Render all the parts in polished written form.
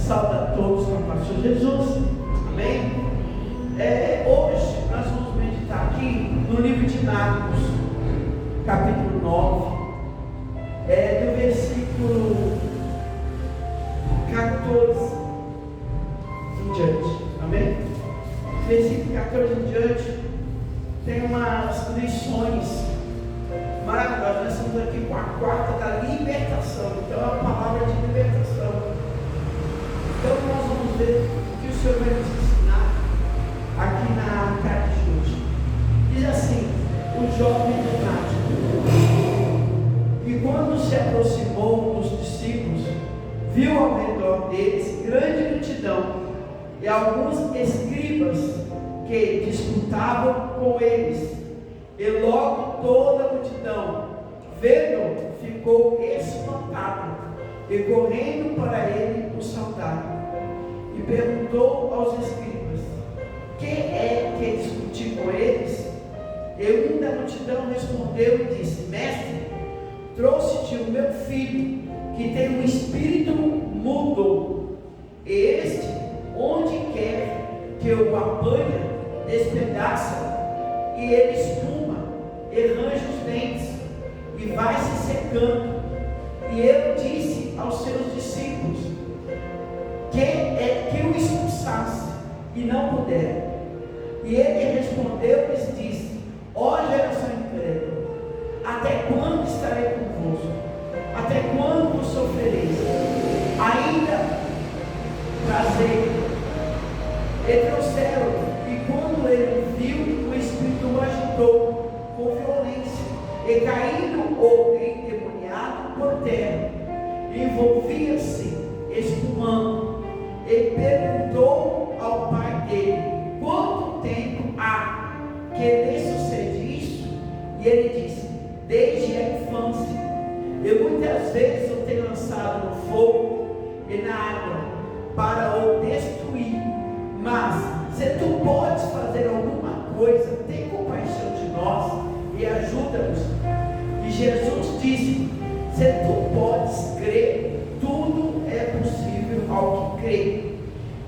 Saúde a todos com a paz de Jesus. Amém? Hoje nós vamos meditar aqui no livro de Marcos, capítulo 9, do versículo 14 em diante. Amém? Versículo 14 em diante tem umas lições maravilhosas. Nós estamos aqui com a quarta da libertação. Então é uma palavra de libertação. Então nós vamos ver o que o Senhor vai nos ensinar aqui na carta de hoje. Diz assim: o jovem lunático. E quando se aproximou dos discípulos, viu ao redor deles grande multidão e alguns escribas que disputavam com eles. E logo toda a multidão, vendo, ficou espantada, e correndo para ele o saudaram. E perguntou aos escribas: que é que discutiu com eles? E um da multidão respondeu e disse: mestre, trouxe-te o meu filho, que tem um espírito mudo. E este, onde quer que eu o apanhe, despedaça, e ele espuma, e arranja os dentes, e vai se secando. E ele disse aos seus discípulos que o expulsasse, e não puderam. E ele respondeu e lhes disse: ó geração incrédula, até quando estarei convosco? Até quando sofrereis? Ainda trazei. E trouxeram, e quando ele viu, o espírito o agitou com violência, e caindo ou endemoniado por terra, envolvia-se espumando, e perguntou ao pai dele: quanto tempo há que lhe sucede isso? E ele disse: desde a infância. E muitas vezes o tem lançado no fogo e na água para o destruir. Mas se tu podes fazer alguma coisa, tem compaixão de nós e ajuda-nos. E Jesus disse: se tu podes crer, tudo é possível ao que crê.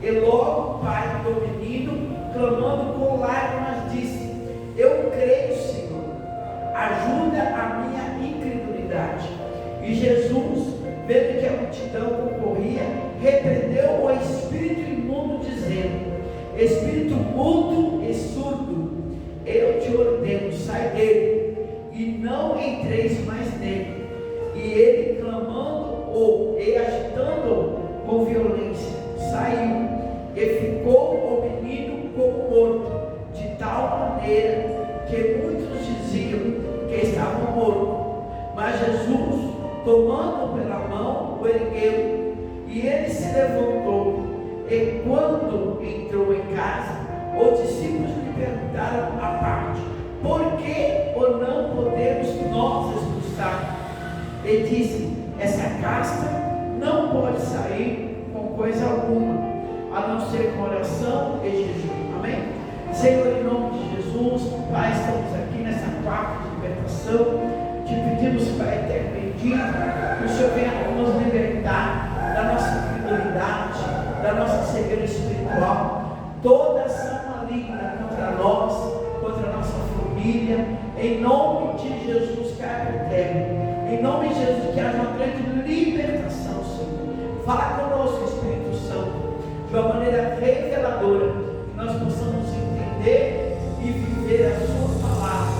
E logo o pai do menino, clamando com lágrimas, disse: eu creio, Senhor, ajuda a minha incredulidade. E Jesus, vendo que a multidão concorria, repreendeu o espírito imundo, dizendo: espírito mudo e surdo, eu te ordeno, sai dele, e não entreis mais nele. E ele, clamando-o e agitando-o com violência, saiu, e ficou o menino como morto, de tal maneira que muitos diziam que estava morto. Mas Jesus, tomando-o pela mão, o ergueu, e ele se levantou. E quando entrou em casa, os discípulos lhe perguntaram à parte: por que ou não podemos nós expulsar? E disse: essa casta não pode sair com coisa alguma, a não ser com oração e jejum. Amém? Senhor, em nome de Jesus, Pai, estamos aqui nessa quarta de libertação. Te pedimos, Pai eterno bendito, que o Senhor venha nos libertar da nossa incredulidade, da nossa cegueira espiritual, toda ação maligna contra nós, contra a nossa família, em nome de Jesus, cai por terra. Em nome de Jesus, que haja uma grande libertação, Senhor. Fala conosco, Espírito Santo, de uma maneira reveladora, que nós possamos entender e viver a sua palavra,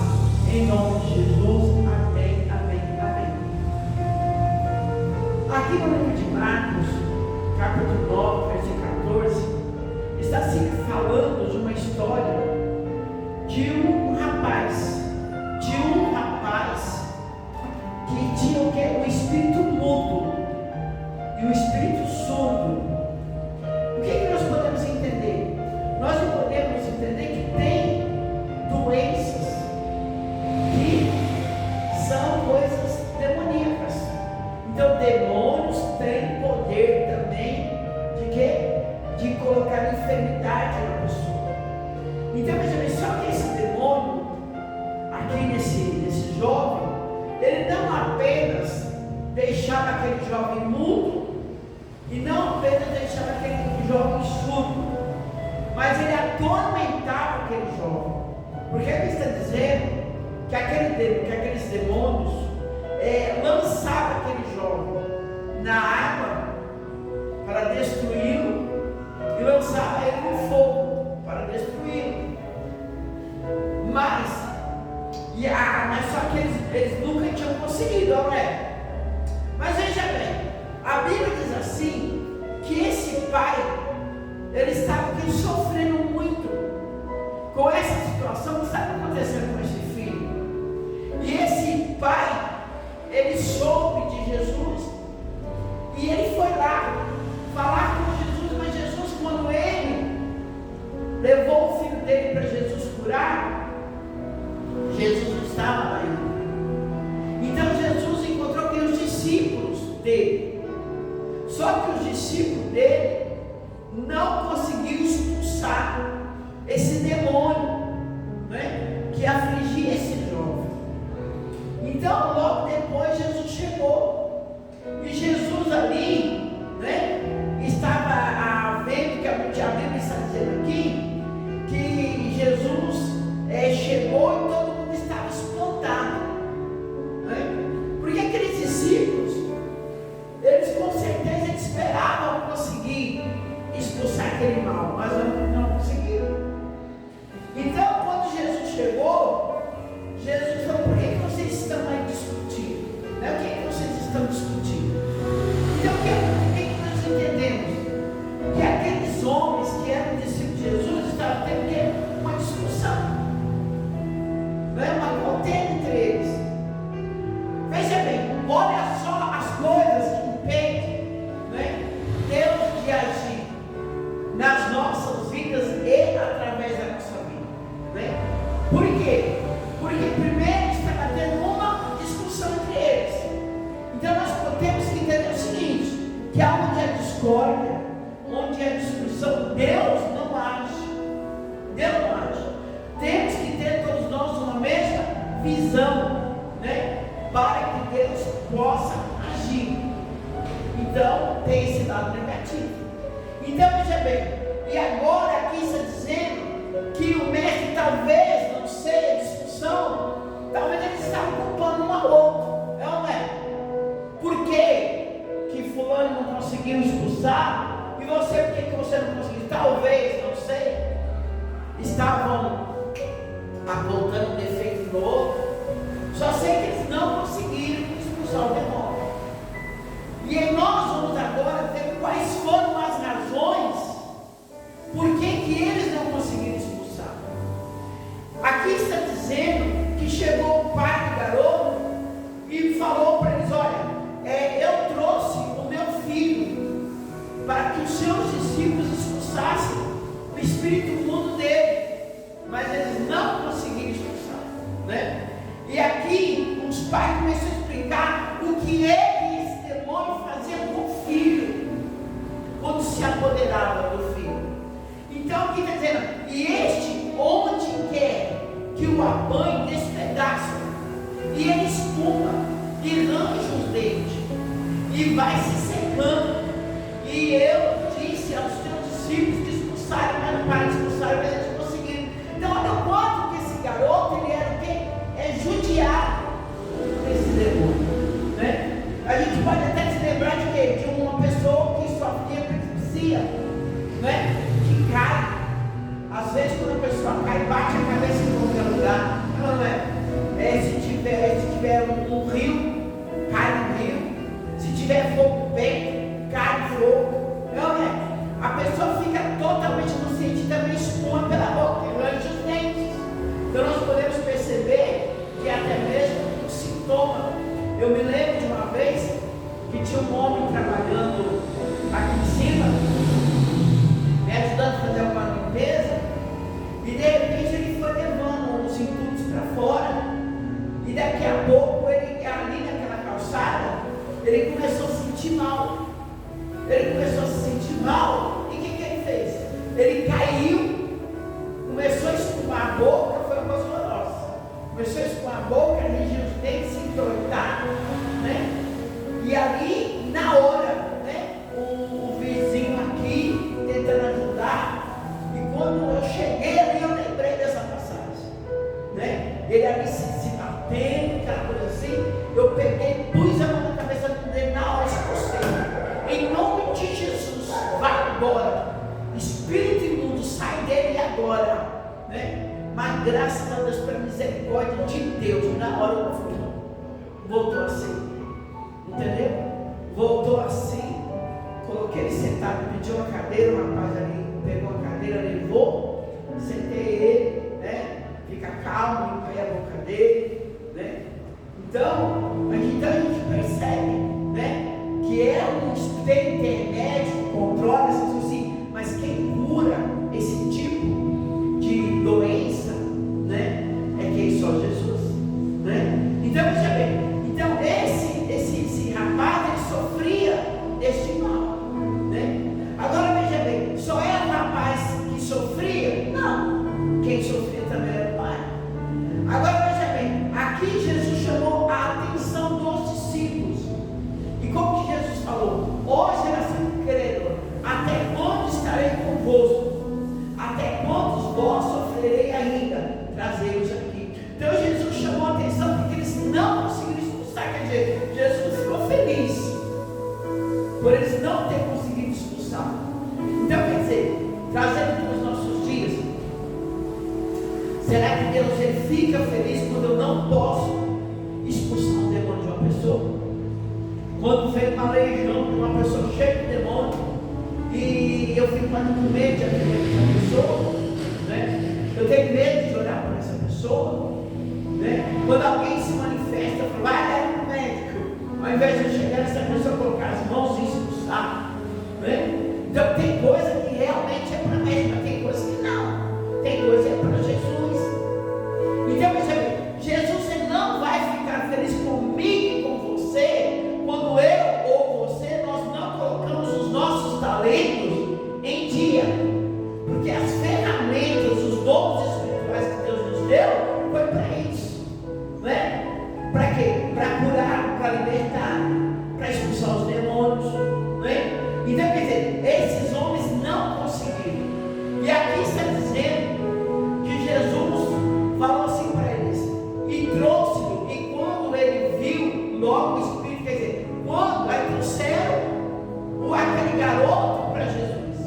em nome de Jesus. Amém, amém, amém. Aqui no livro de Marcos, capítulo 9, versículo 14, está se falando de uma história de um rapaz que tinha o que? O espírito mudo e o espírito surdo. O que nós podemos entender? Nós podemos entender que tem doenças que são coisas demoníacas. Então demônios têm poder também de quê? De colocar enfermidade na pessoa. Então veja bem, só que esse demônio aqui nesse jovem, ele não apenas deixava aquele jovem mudo, e não apenas deixava conseguido, não é? Mas veja bem, a Bíblia diz assim, que esse pai, ele estava aqui sofrendo muito com essa situação que estava acontecendo com esse filho. E esse pai, ele soube de Jesus, e ele foi lá falar com Jesus, mas Jesus, quando ele levou o filho dele para Jesus curar, Jesus não estava lá ainda. Então Jesus encontrou com os discípulos dele. Só que os discípulos dele não conseguiram expulsar esse demônio, né, que afligia esse jovem. Então logo depois Jesus chegou. E Jesus ali, né, estava vendo que a Bíblia está dizendo aqui que Jesus chegou e todo mundo estava espantado, né? Porque aqueles discípulos, eles com certeza eles esperavam conseguir expulsar aquele mal, mas não conseguiram. Então quando Jesus chegou, Jesus falou: por que vocês estão aí discutindo? Né? O que vocês estão discutindo? Então o que nós entendemos? Que aqueles homens que eram discípulos de Jesus estavam tendo uma discussão, né? Uma contenda entre eles. Veja bem, olha só as coisas que impedem, né, Deus de agir nas nossas vidas e através da nossa vida, né? Por quê? Porque primeiro estava tendo uma discussão entre eles. Então nós temos que entender o seguinte, que onde há discórdia, onde há discussão, Deus não age. Deus não age. Temos que ter todos nós uma mesma visão, né, para que Deus possa agir. Então tem esse lado negativo. Então veja bem, e agora aqui está dizendo que o mestre talvez não seja discussão, talvez eles estavam culpando um ao outro, não é? Por que fulano não conseguiu expulsar? E você, por que você não conseguiu? Talvez, não sei, estavam apontando um defeito no outro. Só sei que eles não conseguiram expulsar o demônio. E aí nós vamos agora ver quais foram as razões por que eles não conseguiram expulsar. Aqui está dizendo que chegou o pai do garoto e falou para eles: olha, eu trouxe o meu filho para que os seus discípulos expulsassem o espírito imundo dele, mas eles não conseguiram expulsar, né? E aqui os pais começaram a explicar o que esse demônio fazia com o filho quando se apoderava do filho. Então aqui está dizendo, e este onde quer que o apanhe, despedaça, e ele espuma, e arranca os dentes, e vai se secando. E eu disse aos teus discípulos que expulsarem, mas não para de expulsar, mas eles conseguiram. Então olha o quanto que esse garoto, ele era o quê? Judiado desse demônio, né? A gente pode até se lembrar de quê? De uma pessoa que sofria epilepsia, né? Que cai. Às vezes quando a pessoa cai, bate a cabeça em qualquer lugar, não é? Se tiver um rio, cai no rio. Se tiver fogo bem, cai no fogo, não é? A pessoa fica totalmente consciente e também espuma pela boca, arranja os dentes. Então nós podemos perceber que até mesmo um sintoma. Eu me lembro de uma vez que tinha um homem trabalhando aqui em cima, me ajudando a fazer uma limpeza, e de repente ele foi levando uns entulhos para fora, e daqui a pouco ele, ali naquela calçada, ele começou a se sentir mal. Ele começou a se sentir mal, e o que ele fez? Ele caiu, começou a espumar a boca, foi uma coisa horrorosa. Começou a espumar a boca, região os dentes, se entortar, né? E ali, na hora, né? O vizinho aqui, tentando ajudar, e quando eu cheguei ali, eu lembrei dessa passagem, né? Ele ali se batendo, aquela coisa assim, eu peguei, pus a mão na cabeça dele, na hora expulsei. Em nome de Jesus, vai embora. Espírito imundo, sai dele agora, né? Mas graças a Deus, pela misericórdia de Deus, na hora eu fui. voltou assim. Entendeu? Voltou assim. Coloquei ele sentado, pediu uma cadeira, o rapaz ali pegou a cadeira, levou, sentei ele, né? Fica calmo, limpei a boca dele, né? Então a gente percebe, né? Que é um intermédio que controla essas coisas assim, mas quem cura esse tipo de doença, né? É quem? Só Jesus, né? Então veja bem, então esse rapaz ele sofria deste mal, né? Agora veja bem, só era o rapaz que sofria? Não, quem sofria também era o pai. Agora veja bem, aqui Jesus chamou a atenção dos discípulos. E como que Jesus falou? Ó geração incrédula, até quando estarei convosco? Até quantos vós sofrerei ainda? Trazei-os aqui. Então Jesus chamou a atenção porque eles não conseguiram expulsar. Quer dizer, Jesus ficou feliz por eles não terem conseguido expulsar. Então quer dizer, trazendo para os nossos dias, será que Deus ele fica feliz quando eu não posso expulsar um demônio de uma pessoa? Quando vem uma legião de uma pessoa cheia de demônio e eu fico com medo de atender essa pessoa, né? Eu tenho medo de orar por essa pessoa, né? Quando alguém se manifesta, eu falo, vai no médico, ao invés de eu chegar nessa pessoa, colocar as mãos e expulsar, né? Então tem coisa que realmente é para médico, mas tem coisa que não, tem coisa que é para Jesus. Então veja bem, Jesus ele não vai ficar feliz comigo e com você quando eu ou você nós não colocamos os nossos talentos em dia, porque as ferramentas, os dons espirituais que Deus nos deu foi para isso, né? Para quê? Para curar, para libertar, para expulsar os demônios, né? Então quer dizer, esses homens não conseguiram. E aqui está dizendo que Jesus falou assim para eles e trouxe-o, e quando ele viu, logo o Espírito, quer dizer, quando aí trouxeram aquele garoto para Jesus,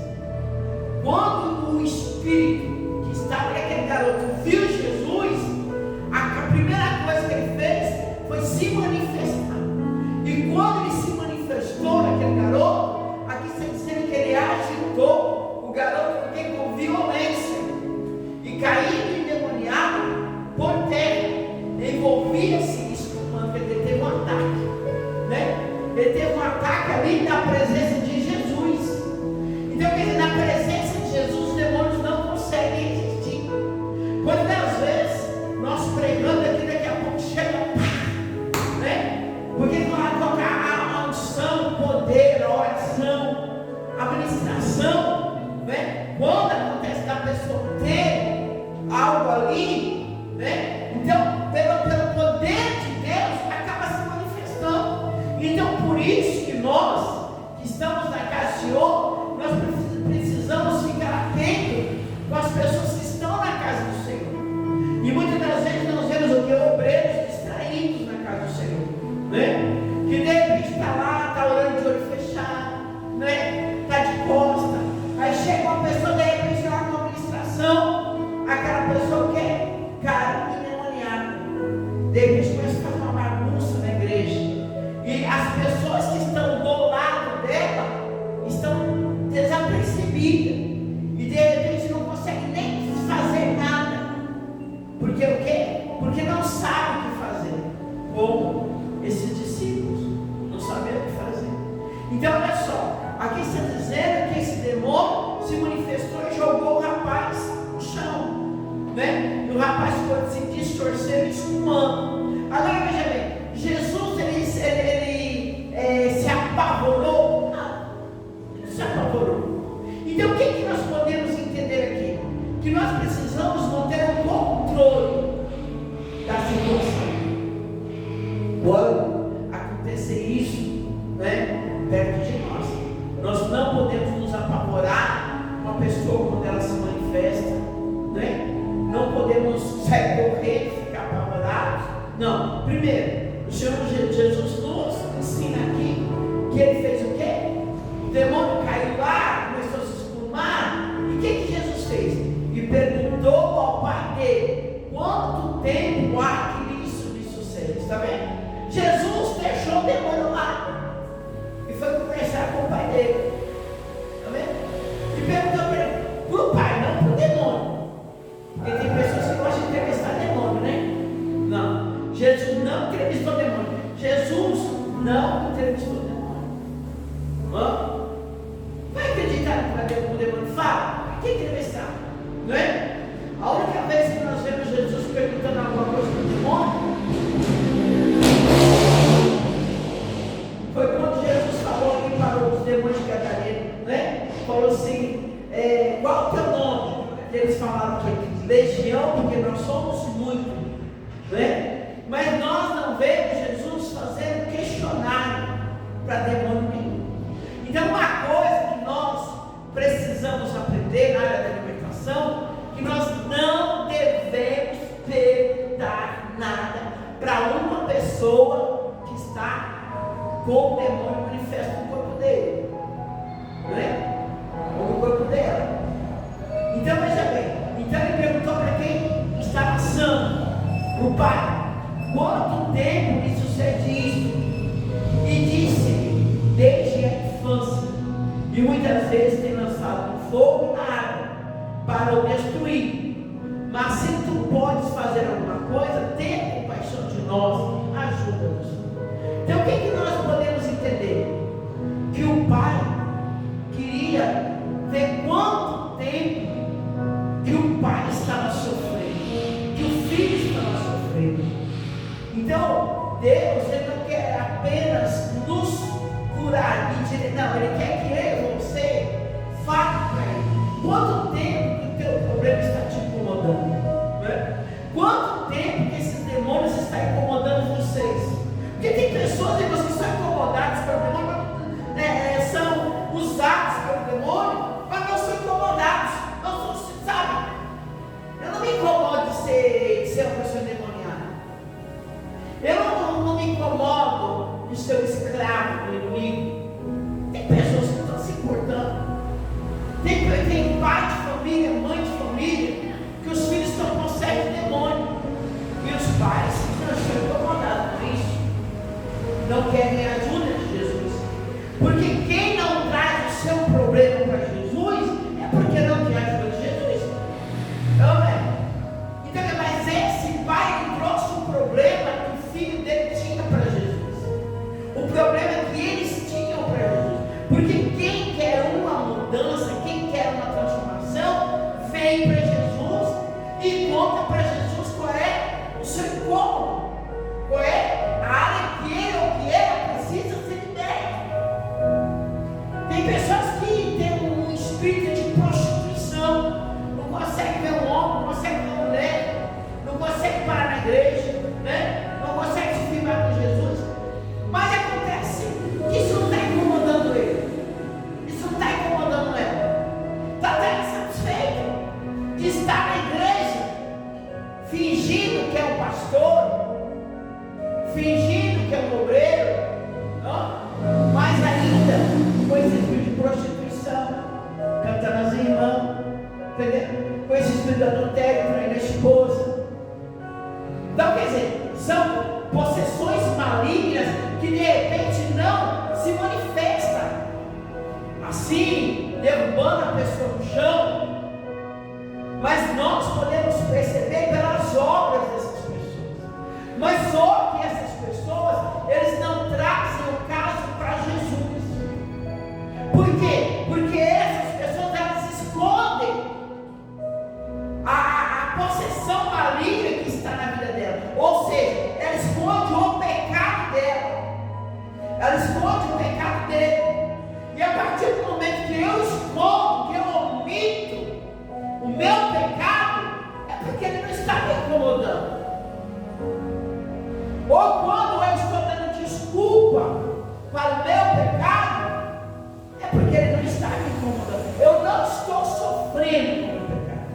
quando o Espírito que estava naquele garoto viu Jesus, a primeira coisa que ele fez foi se manifestar. E quando ele se manifestou naquele garoto, aqui está dizendo que ele agitou o garoto com violência e caindo endemoniado por terra, envolvia-se isso, quando ele teve um ataque, né? Ele teve um ataque ali na presença de Jesus. Então, quer dizer, na presença de Jesus, os demônios não conseguem existir. Quantas vezes nós pregando aqui, daqui a pouco chega, né? Porque vai tocar a unção, o poder, a oração, a ministração, né? Quando acontece da pessoa ter algo ali, né? Então, pelo poder de Deus, acaba se manifestando. Então, por isso que nós, que estamos na casa do Senhor, nós precisamos ficar atentos com as pessoas que estão na casa do Senhor. E muitas das vezes nós vemos o que? Obreiros distraídos na casa do Senhor, né? Que de repente está lá, está orando de olho fechado, né? Está de costa. Aí chega uma pessoa, de repente, lá com a administração, aquela pessoa quer, cara, endemoniada. De repente começa a fazer uma bagunça na igreja. E as pessoas que estão do lado dela estão desapercebidas. E de repente não conseguem nem fazer nada. Porque o quê? Porque não sabem o que fazer. Como esses discípulos não sabiam o que fazer. Então olha só, aqui está dizendo que esse demônio se manifestou e jogou o rapaz no chão, né? E o rapaz ficou se distorcendo e espumando. Agora veja bem, Jesus ele se apavorou? Não, ele não se apavorou. Então o que nós podemos entender aqui? Que nós precisamos manter o controle da situação. Quando acontecer isso, né, perto de nós, nós não podemos nos apavorar com a pessoa quando ela se manifesta, né? Não podemos sair correndo e ficar apavorados. Não, primeiro, o Senhor Jesus nos ensina aqui que ele fez o quê? O demônio caiu lá, começou a se espumar, e o que Jesus fez? E perguntou ao pai dele: quanto tempo há que isso lhe sucede? Está vendo? Jesus Fala, o que ele vai estar? Não é? A única vez que nós vemos Jesus perguntando alguma coisa para o demônio foi quando Jesus falou ali para os demônios de Gadareno, né? Falou assim, qual é o teu nome? E eles falaram que legião, porque nós somos muitos, né? Mas nós não vemos Jesus fazendo questionário para demônio nenhum. Então uma coisa que nós precisamos aprender na área da libertação, que nós não devemos perguntar nada para uma pessoa que está com o demônio manifesto no corpo dele, não é? Ou no corpo dela. Então veja bem, então ele perguntou para quem estava sã, o pai, quanto tempo lhe sucede isso? E disse, desde a infância, e muitas vezes tem lançado no fogo e na água para o destruir. Mas se tu podes fazer alguma coisa, tenha compaixão de nós, ajuda-nos. Então o que nós podemos entender? Que o pai queria ver quanto tempo que o pai estava sofrendo, que o filho estava sofrendo. Então Deus, ele não quer apenas nos curar e dizer, não, ele quer que eu e você fale para ele quanto tempo que o teu problema está te incomodando, né? Quanto tempo que esses demônios estão incomodando vocês. Porque tem pessoas que estão incomodadas pelo demônio, são usados pelo demônio, mas não são incomodados, não são, sabe? Eu não me incomodo de ser uma pessoa endemoniada. Eu não me incomodo de ser um escravo do inimigo. Tem pessoas que estão se importando. Tem pai de família, mãe de família, que os filhos estão com sede de demônio. E os pais não estão incomodados com isso. Não querem a ajuda de Jesus. Porque quem não traz o seu problema para Jesus é porque não quer a ajuda de Jesus. Amém? Então, mas esse pai trouxe um problema que o filho dele tinha para Jesus. O problema que eles tinham para Jesus. Porque quem quer uma mudança, quem quer uma transformação, vem para Jesus e conta para Jesus qual é o seu incômodo, qual é a área que ele ou que ela precisa ser liberta. Tem pessoas que têm um espírito de prostituição, não conseguem ver um homem, não conseguem ver uma mulher, não conseguem parar na igreja, né? Não conseguem se firmar com Jesus, mas acontece que isso não está incomodando ele, isso não está incomodando ela, está até satisfeito de estar na igreja, fingindo que é um pastor, fingindo que é um obreiro, não? Mas ainda com esse espírito de prostituição, cantando as irmãs, entendeu? Com esse espírito de adultério, traindo a esposa. Então, quer dizer, são possessões malignas que de repente não se manifestam assim, derrubando a pessoa no chão, mas nós podemos perceber pelas obras dessas pessoas. Mas só que essas pessoas, eles não trazem o caso para Jesus. Por quê? Porque essas pessoas, elas escondem a possessão maligna que está na vida dela. Ou seja, ela esconde o pecado dela. Ela esconde o pecado dele. E a partir do momento que eu escondo, que eu omito o meu pecado, é porque ele não está me incomodando. Ou quando eu estou dando desculpa para o meu pecado, é porque ele não está me incomodando. Eu não estou sofrendo com o meu pecado.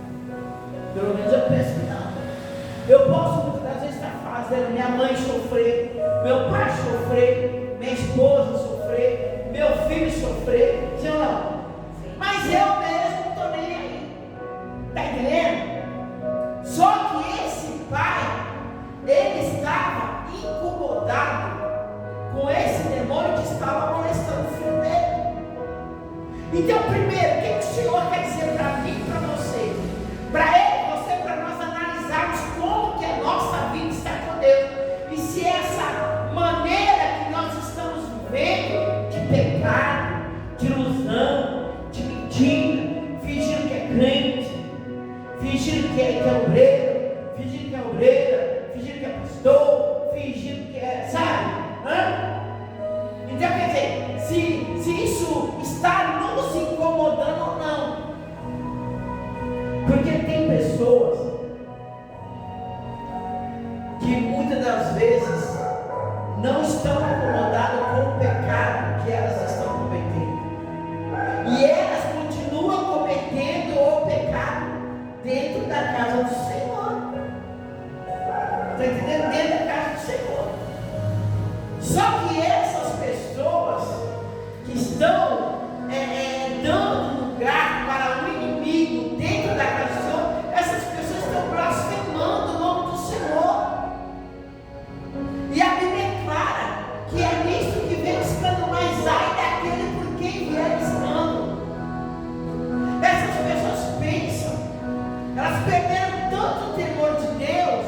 Pelo menos eu penso que não. Eu posso muitas das vezes estar fazendo minha mãe sofrer, meu pai sofrer, minha esposa sofrer, meu filho sofrer, sim ou não? Mas eu mesmo não estou nem aí. Está entendendo? Só que esse pai, ele estava incomodado com esse demônio que estava molestando o filho dele. Então, primeiro, o que o Senhor quer dizer para mim e para você? Para ele, você, para nós analisarmos como que a nossa vida está com Deus. E se essa maneira que nós estamos vivendo de pecado, de ilusão, de mentira, que é obreiro, fingindo que é obreira, fingindo que é pastor, fingindo que é, sabe? Então, quer dizer, se isso está nos incomodando ou não. Porque tem pessoas que muitas das vezes não estão incomodadas com o pecado que elas estão cometendo. E elas continuam cometendo o pecado dentro da casa do Senhor. Está entendendo? Dentro da casa do Senhor. Só que essas pessoas que estão dando lugar para o inimigo dentro da casa do Senhor, essas pessoas estão blasfemando o nome do Senhor. E a Bíblia é clara que é nisso que vem o escândalo, mas ai daquele por quem vier escândalo. Essas pessoas pensam, elas perderam tanto o temor de Deus,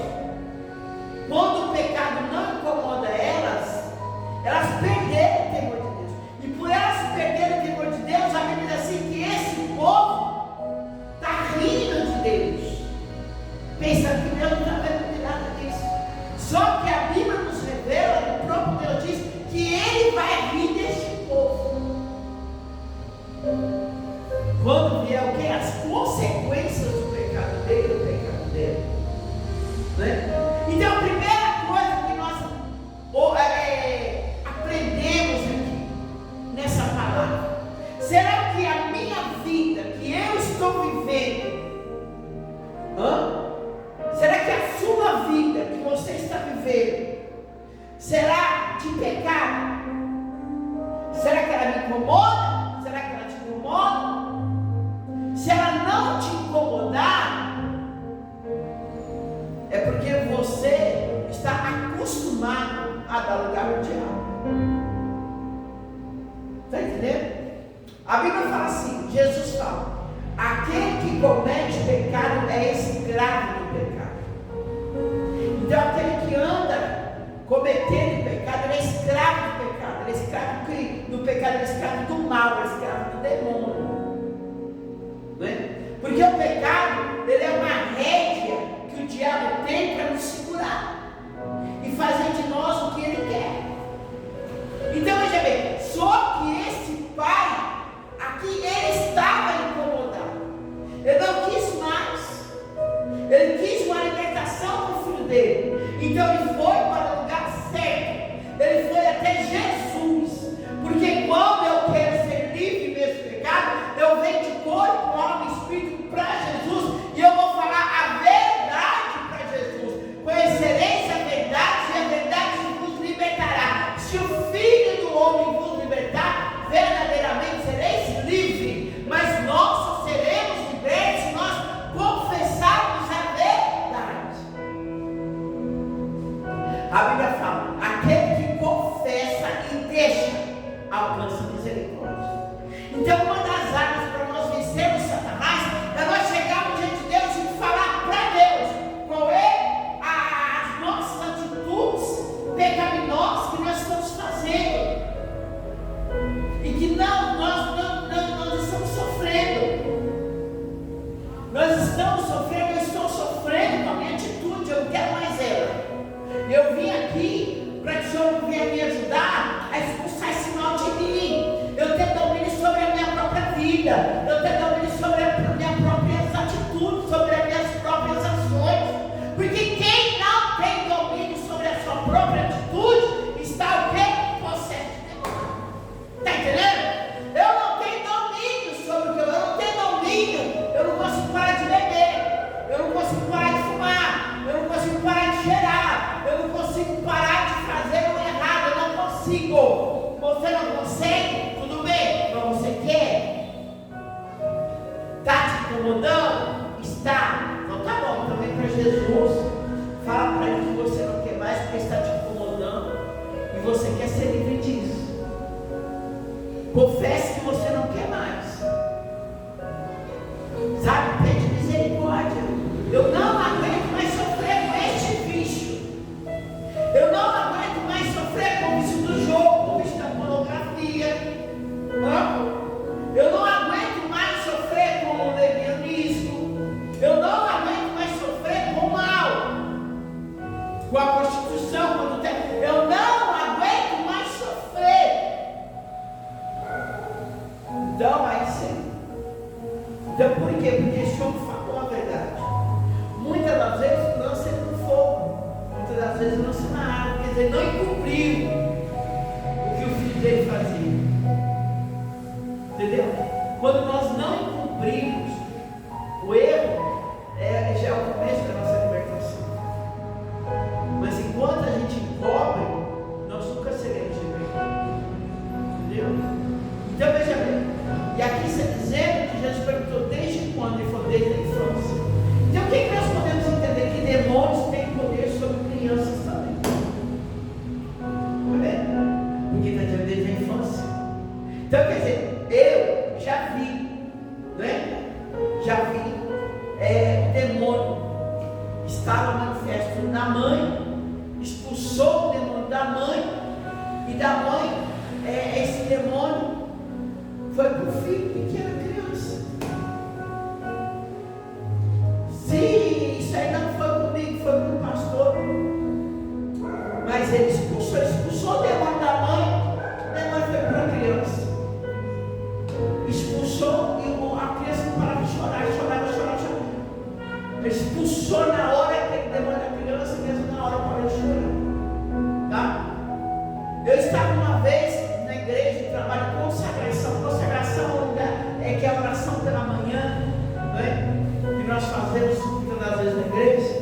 quando o pecado não incomoda elas perderam o temor de Deus. E por elas perderem o temor de Deus, a Bíblia diz assim que esse povo está rindo de Deus, pensando que Deus não está vendo nada disso. Só que a Bíblia nos revela, o próprio Deus diz que Ele vai rir deste povo. Quando vier o que? As consequências do pecado dele, o pecado dele. Né? Então a primeira coisa que nós aprendemos aqui nessa palavra: será que a minha vida que eu estou vivendo, será que a sua vida que você está vivendo será de pecado? Será que ela me incomoda? Será que ela te incomoda? Se ela não te incomodar, é porque você está acostumado a dar lugar ao diabo. Está entendendo? A Bíblia fala assim, Jesus fala: aquele que comete pecado é escravo do pecado. Então aquele que anda cometendo pecado, ele é escravo do pecado. Ele é escravo do pecado, ele é escravo do mal, ele é escravo do demônio. Não é? Porque o pecado, ele é uma rédea que o diabo tem para nos segurar e fazer de nós o que ele quer. Então veja bem, só que esse pai aqui, ele estava incomodado, ele não quis mais, ele quis uma libertação para o filho dele. Então ele foi para o lugar certo, ele foi até Jesus, porque quando eu quero ser livre desse pecado, eu venho de corpo, alma e espírito para Jesus, e eu vou falar a verdade para Jesus. Conhecereis a verdade, e a verdade vos libertará. Se o Filho do Homem vos libertar, verdadeiramente sereis livres. Mas nós só seremos libertos se nós confessarmos a verdade. A Bíblia fala: aquele que confessa e deixa, alcança misericórdia. Então uma das armas para nós vencermos Satanás é nós chegarmos diante de Deus e falar para Deus qual é as nossas atitudes pecaminosas que nós estamos fazendo e que nós estamos sofrendo. Nós estamos sofrendo, eu estou sofrendo com a minha atitude, eu não quero mais ela. Eu vim aqui para que o Senhor venha me ajudar a expulsar esse mal de mim. Eu tenho domínio sobre a minha própria vida, eu tenho domínio sobre as minhas próprias atitudes, sobre as minhas próprias ações. Porque quem não tem domínio sobre a sua própria atitude está o quê? Possesso de demônio. Está entendendo? Eu não tenho domínio sobre o que eu não tenho domínio. Eu não consigo parar de beber, eu não consigo parar de fumar, eu não consigo parar de cheirar, eu não consigo parar de fazer o errado, eu não consigo. Você não consegue? Tudo bem, mas você quer? Está te incomodando? Está. Então tá bom, então vem para Jesus, fala para ele que você não quer mais porque está te incomodando e você quer ser livre disso. Confesse que você não quer mais. Sabe, pede misericórdia. Eu não aguento mais sofrer com este vício. Eu não aguento mais sofrer com o vício do jogo, com o vício da pornografia. Eu não aguento mais sofrer com o levianismo. Eu não aguento mais assim. Então por quê? Porque esse homem falou a verdade. Muitas das vezes lança ele no fogo, muitas das vezes lança na água, quer dizer, não incumpriu o que o filho dele fazia. Entendeu? Quando nós não incumprimos o erro, já é o começo da nossa libertação. Mas enquanto a gente encobre, nós nunca seremos libertados. Entendeu? Então veja bem, e aqui está dizendo que Jesus perguntou desde quando? Ele falou desde a infância. Então o que nós podemos entender? Que demônios têm poder sobre crianças também. Está vendo? Porque está dizendo desde a infância. Então quer dizer, eu já vi, né? Já vi demônio estava manifesto na mãe, expulsou o demônio da mãe, e da mãe esse demônio foi para o filho que era criança. Se isso aí não foi comigo, foi com o pastor, mas ele expulsou o demônio da mãe, o demônio foi para a criança, expulsou, e a criança não parava de chorar. Ele expulsou na hora aquele demônio da criança, mesmo na hora parou de chorar. Tá? Eu estava uma vez na igreja, trabalho com consagração. Consagração que é a oração pela manhã, né? Que nós fazemos muitas das vezes na igreja.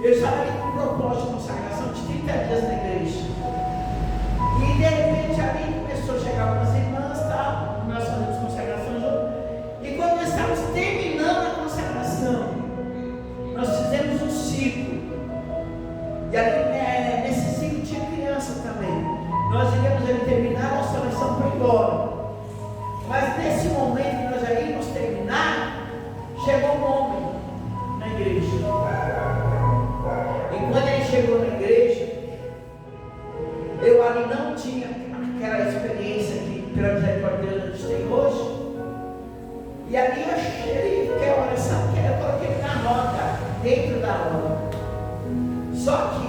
Eu estava ali com um propósito de consagração de 30 dias na igreja. E de repente ali começou a chegar umas irmãs, tá? Nós fazemos consagração juntos. E quando nós estávamos terminando a consagração, nós fizemos um ciclo. E ali nesse ciclo tinha criança também. Nós iríamos ali terminar a nossa oração para ir embora. Mas nesse momento que nós já íamos terminar, chegou um homem na igreja. E quando ele chegou na igreja, eu ali não tinha aquela experiência que pela misericórdia de Deus a gente tem hoje. E ali eu achei que a oração, que eu coloquei ele na roda, dentro da roda. Só que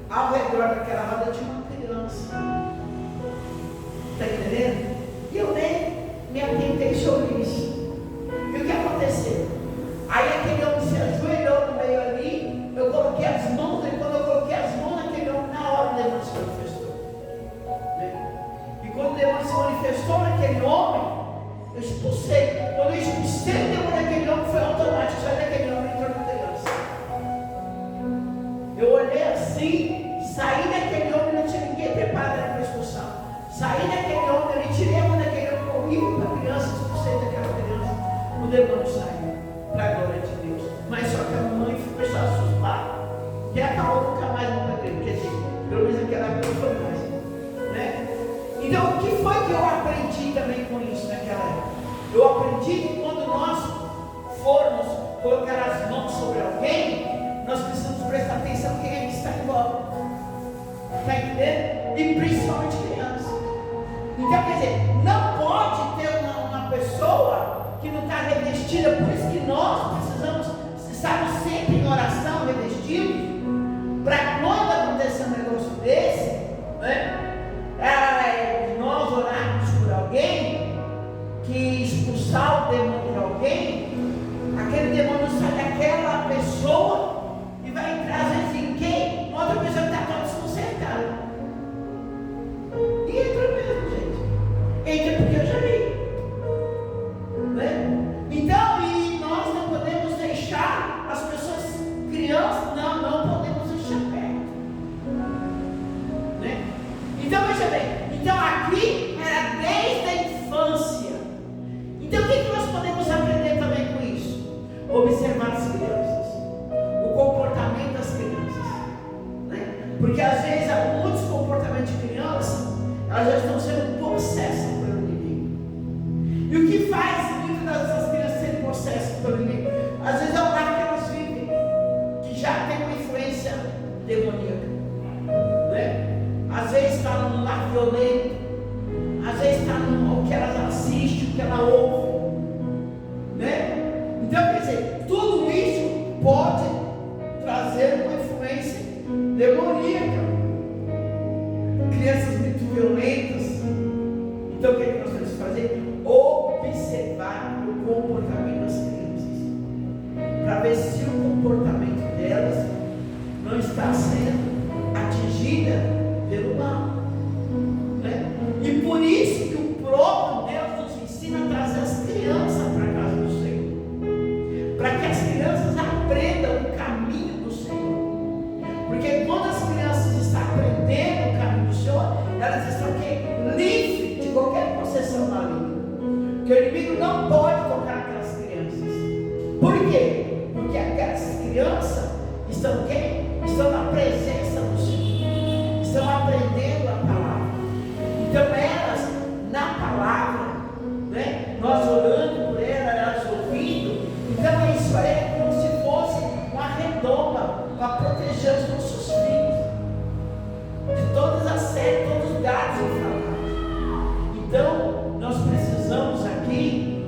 ao redor daquela roda tinha uma criança. Está entendendo? E eu nem me atentei sobre isso. E o que aconteceu? Aí aquele homem se ajoelhou no meio ali, eu coloquei as mãos, e quando eu coloquei as mãos naquele homem, na hora o demônio se manifestou. E quando o demônio se manifestou naquele homem, eu expulsei. Quando eu expulsei o demônio daquele homem, foi automático. Saiu daquele homem e entrou na criança. Eu olhei assim, saí daquele homem, não tinha ninguém preparado para expulsar. Saí daquele homem, eu me tirei a mão daquele homem, corri para a criança, expulsei daquela criança. O demônio saiu, para a glória de Deus. Mas só que a mãe começou a assustar. E acabou nunca mais no igreja. Quer dizer, pelo menos aquela época foi mais. Né? Então, o que foi que eu aprendi também com isso naquela época? Eu aprendi que quando nós formos colocar as mãos sobre alguém, nós precisamos prestar atenção quem é que está em volta. Está entendendo? E principalmente criança. Então, quer dizer, não pode ter uma pessoa que não está revestida, por isso que nós precisamos estar sempre em oração, revestidos, para quando acontecer um negócio desse, né? Nós orarmos por alguém que expulsar o demônio de alguém, aquele demônio sai daquela pessoa e vai entrar às vezes em quem? Outra pessoa que está toda desconcertada. E entra mesmo, gente. Entra porque eu já vi. Né? Então, e nós não podemos deixar as pessoas, crianças, não podemos deixar perto. Né? Então, veja bem. Então, aqui era desde a infância. Então, o que nós podemos aprender também com isso? Observar as crianças, o comportamento das crianças, né? Porque às vezes muitos comportamentos de criança, elas já estão sendo possessas pelo inimigo. E o que faz muitas dessas crianças serem possessas pelo inimigo? Às vezes é o lar que elas vivem, que já tem uma influência demoníaca, né? Às vezes está num lar violento, às vezes está no que elas assistem, o que ela ouve, né? Então, quer dizer, tudo isso pode trazer uma influência demoníaca. Crianças muito violentas, inimigo não pode tocar aquelas crianças. Por quê? Porque aquelas crianças estão o quê? Estão na presença do Senhor, estão aprendendo a palavra. Então elas, na palavra, né, nós orando por elas ouvindo, então isso é como se fosse uma redoma para proteger os nossos filhos de todas as séries, todos os dados inflamados. Então nós precisamos aqui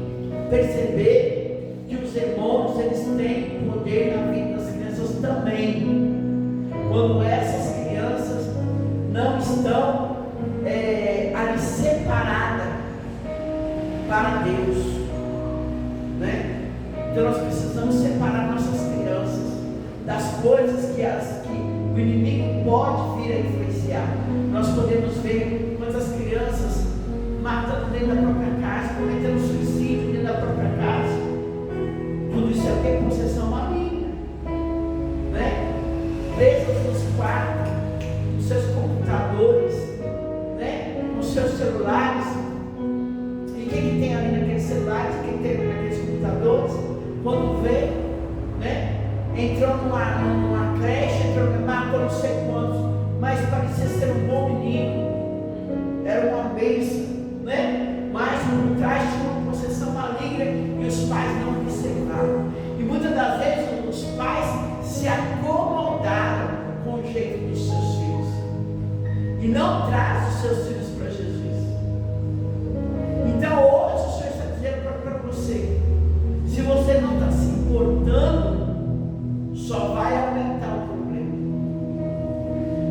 perceber que os demônios, eles têm poder na vida das crianças também, quando essas crianças não estão ali separadas para Deus, né? Então nós precisamos separar nossas crianças das coisas que o inimigo pode vir a influenciar. Nós podemos ver quantas crianças matando dentro da própria casa, cometendo suicídio dentro da própria casa. Tudo isso é o que? Possessão maligna, né? Presas nos quartos, nos seus computadores, né? Nos seus celulares. E o que tem ali naqueles celulares? O que tem ali naqueles computadores? Quando vê, né? Entrou numa creche, matou não sei quantos, mas parecia ser um bom menino, era uma bênção, né? Mas por trás tinha uma possessão maligna e os pais não observaram. E muitas das vezes os pais se acomodaram com o jeito dos seus filhos e não trazem os seus filhos para Jesus. Então hoje o Senhor está dizendo para você: se você não está se importando, só vai aumentar o problema.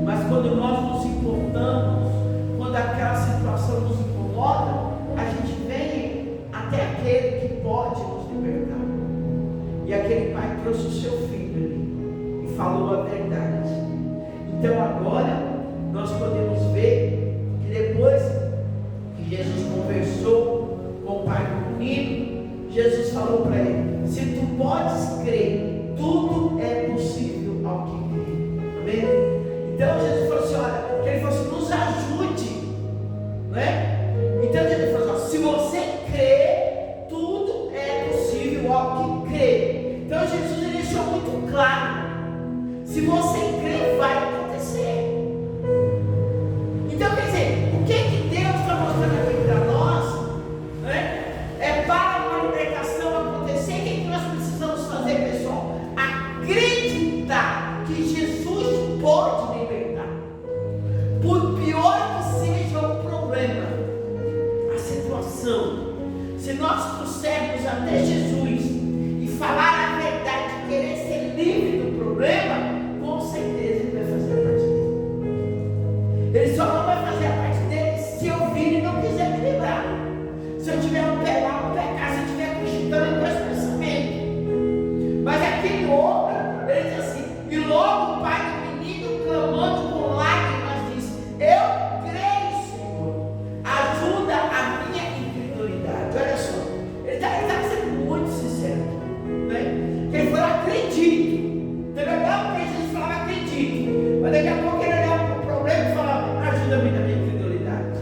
Mas quando nós nos importamos, quando aquela situação nos incomoda, a gente vem até aquele que pode nos libertar. E aquele pai trouxe o seu filho ali e falou a verdade. Então agora nós podemos ver que depois que Jesus conversou com o pai do menino, Jesus falou para ele: se tu podes crer, tudo é possível ao que crê. Amém? Então Jesus falou assim: olha, que ele falou assim, nos ajude, né? Então Jesus falou assim: se você crê, tudo é possível ao que crê. Então Jesus ele deixou muito claro: se você crê, vai acontecer. Então quer dizer, o que Deus está mostrando aqui para nós, né? É para uma libertação acontecer, o que nós precisamos fazer, pessoal? Acreditar que Jesus pode libertar. Por pior que seja o problema, a situação, se nós trouxermos até Jesus e falar a verdade, querer ser livre do problema, com certeza ele vai fazer a parte dele. Ele só não vai fazer a parte dele se eu vir e não quiser me livrar. Se eu tiver um pé lá, um pé cá, se eu estiver acreditando em meus pensamentos. Mas aquele homem, ele diz assim: e logo o pai do menino, clamando com lágrimas, disse: eu creio, Senhor, ajuda a minha incredulidade. Olha só, ele está sendo muito sincero, né? Ele falou: acredito. Então ele olhava para Jesus e falava: acredito. Mas daqui a pouco ele olhava para o problema e falava: ajuda-me na minha incredulidade.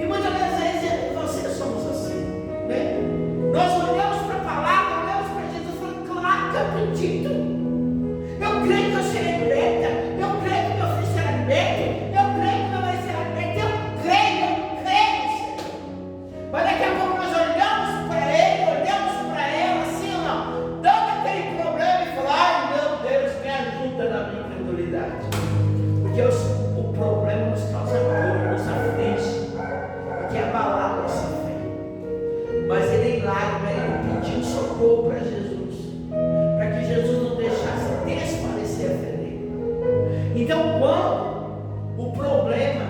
E muitas das vezes nós somos assim, né? Nós olhamos para a palavra, olhamos para Jesus e falamos: claro que eu acredito. Eu creio que eu serei liberta. Eu creio que meu filho será liberto. Eu creio que meu marido será liberto. Eu creio, Senhor. Mas daqui a pouco nós olhamos para ele, olhamos para ela assim, ó, dando aquele problema e falamos: ai meu Deus, me ajuda na minha incredulidade. Porque o problema nos causa dor, nos aflige, porque abalar a nossa fé. Mas ele em lágrimas, ele pediu socorro para Jesus, para que Jesus não deixasse desfalecer a fé dele. Então, quando o problema